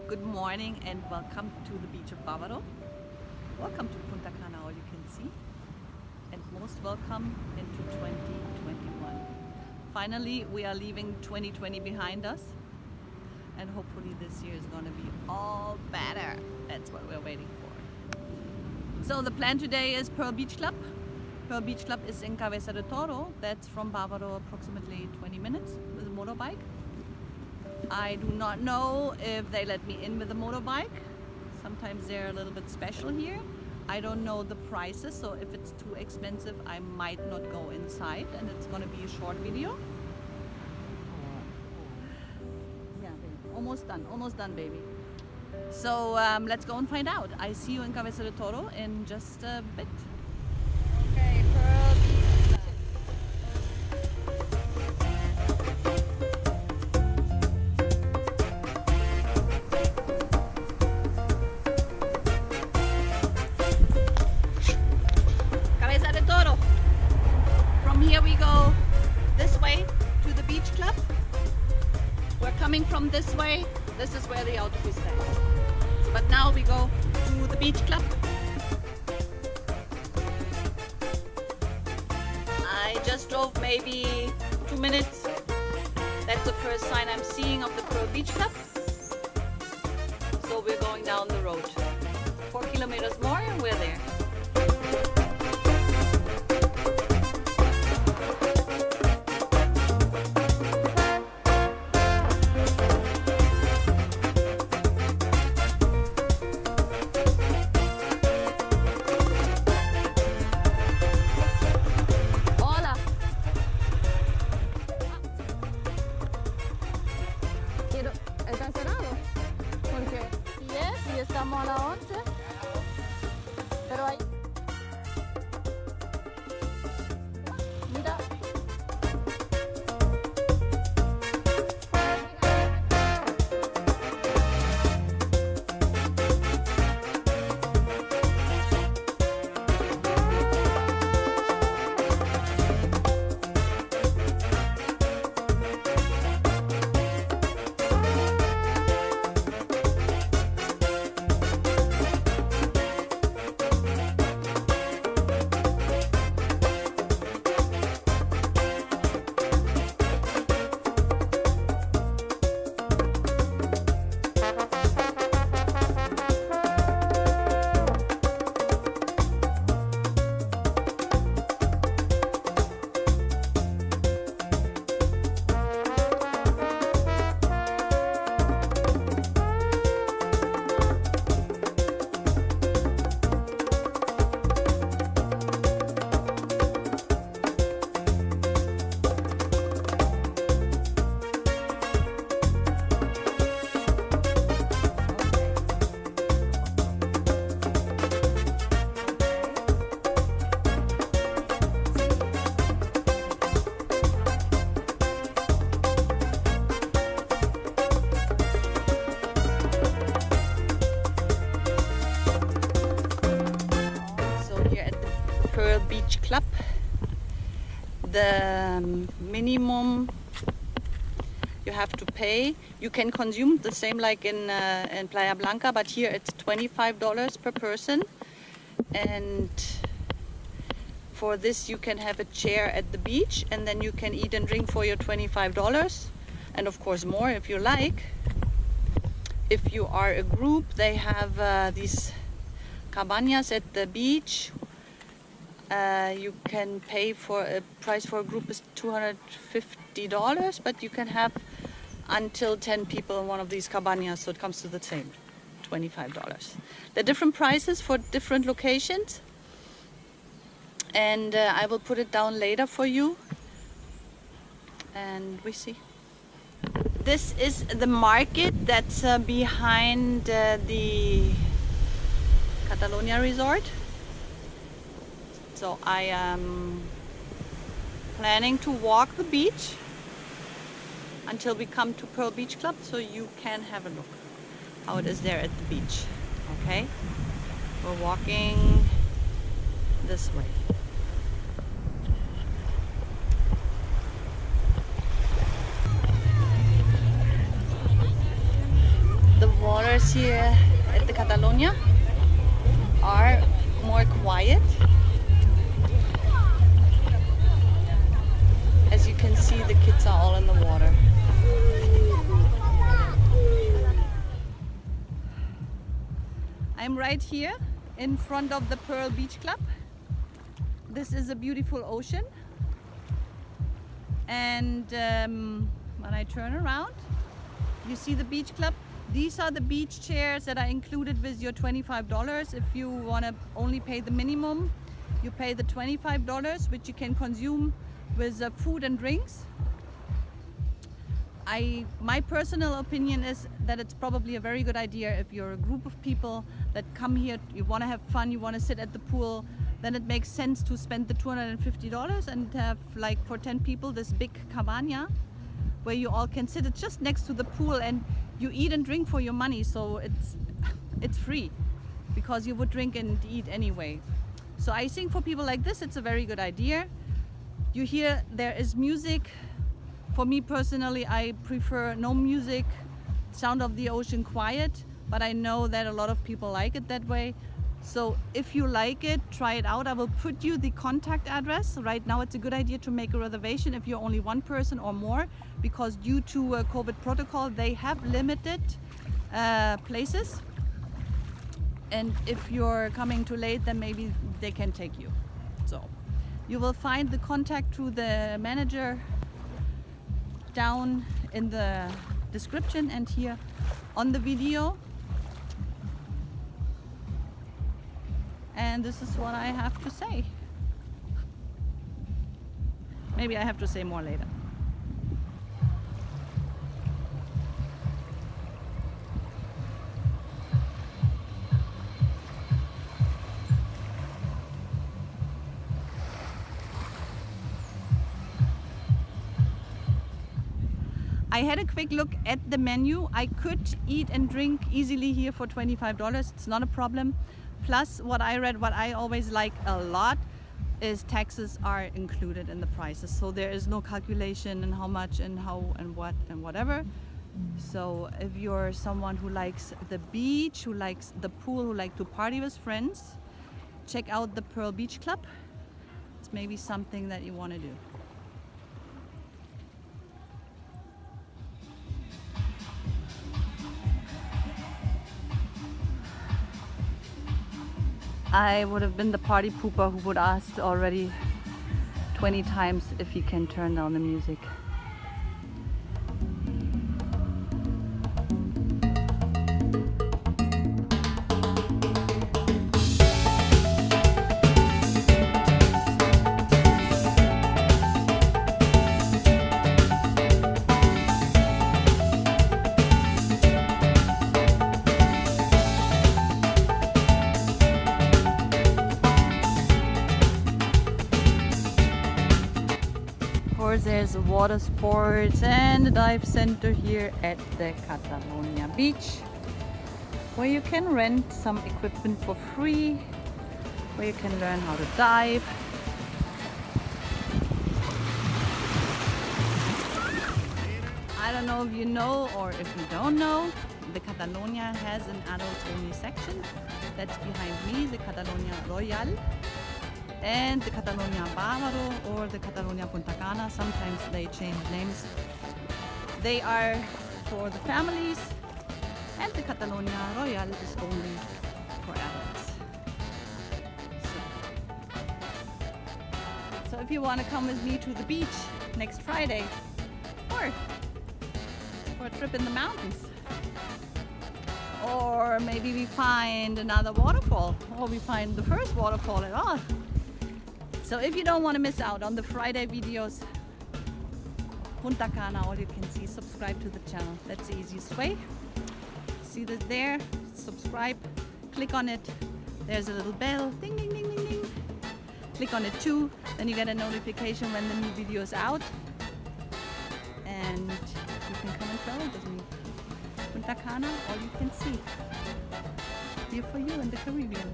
Good morning and welcome to the beach of Bavaro. Welcome to Punta Cana, all you can see. And most welcome into 2021. Finally, we are leaving 2020 behind us. And hopefully this year is going to be all better. That's what we're waiting for. So the plan today is Pearl Beach Club. Pearl Beach Club is in Cabeza de Toro. That's from Bavaro approximately 20 minutes with a motorbike. I do not know if they let me in with a motorbike. Sometimes they're a little bit special here. I don't know the prices, so if it's too expensive, I might not go inside, and it's gonna be a short video. Yeah, baby. Almost done, baby. So let's go and find out. I see you in Cabeza de Toro in just a bit. Okay, Pearl Beach Club. Here we go this way to the beach club. We're coming from this way. This is where the autobus stands. But now we go to the beach club. I just drove maybe 2 minutes. That's the first sign I'm seeing of the Pearl Beach Club. So we're going down the road. 4 kilometers more and we're there. ¿Está cerrado? Porque sí, estamos a las 11, pero hay... Mira. Pearl Beach Club. The minimum you have to pay, you can consume the same like in Playa Blanca, but here it's $25 per person, and for this you can have a chair at the beach, and then you can eat and drink for your $25, and of course more if you like. If you are a group, they have these cabañas at the beach. You can pay for a price for a group is $250, but you can have until 10 people in one of these cabañas, so it comes to the same $25. There are different prices for different locations, and I will put it down later for you, and we see. This is the market that's behind the Catalonia resort. So I am planning to walk the beach until we come to Pearl Beach Club, so you can have a look how it is there at the beach. Okay, we're walking this way. here at the Catalonia are more quiet. As you can see, the kids are all in the water. I'm right here in front of the Pearl Beach Club. This is a beautiful ocean. And when I turn around, you see the beach club. These are the beach chairs that are included with your $25. If you want to only pay the minimum, you pay the $25, which you can consume with food and drinks. My personal opinion is that it's probably a very good idea if you're a group of people that come here, you want to have fun, you want to sit at the pool, then it makes sense to spend the $250 and have, like, for 10 people, this big cabana where you all can sit. It's just next to the pool and you eat and drink for your money, so it's free because you would drink and eat anyway. So I think for people like this, it's a very good idea. You hear there is music. For me personally, I prefer no music, sound of the ocean, quiet, but I know that a lot of people like it that way. So if you like it, try it out. I will put you the contact address. Right now it's a good idea to make a reservation if you're only one person or more, because due to COVID protocol, they have limited places. And if you're coming too late, then maybe they can take you. So you will find the contact to the manager down in the description and here on the video. And this is what I have to say. Maybe I have to say more later. I had a quick look at the menu. I could eat and drink easily here for $25. It's not a problem. Plus, what I read, what I always like a lot, is taxes are included in the prices. So there is no calculation and how much and how and what and whatever. So if you're someone who likes the beach, who likes the pool, who like to party with friends, check out the Pearl Beach Club. It's maybe something that you want to do. I would have been the party pooper who would ask already 20 times if he can turn down the music. There's water sports and a dive center here at the Catalonia Beach, where you can rent some equipment for free, where you can learn how to dive. I don't know if you know or if you don't know, the Catalonia has an adults only section. That's behind me, the Catalonia Royal. And the Catalonia Bavaro or the Catalonia Punta Cana. Sometimes they change names. They are for the families, and the Catalonia Royal is only for adults. So if you want to come with me to the beach next Friday, or for a trip in the mountains, or maybe we find another waterfall, or we find the first waterfall at all. So if you don't want to miss out on the Friday videos, Punta Cana, all you can see, subscribe to the channel. That's the easiest way. See this there? Subscribe. Click on it. There's a little bell. Ding, ding, ding, ding, ding. Click on it too. Then you get a notification when the new video is out. And you can come and travel with me. Punta Cana, all you can see. Here for you in the Caribbean.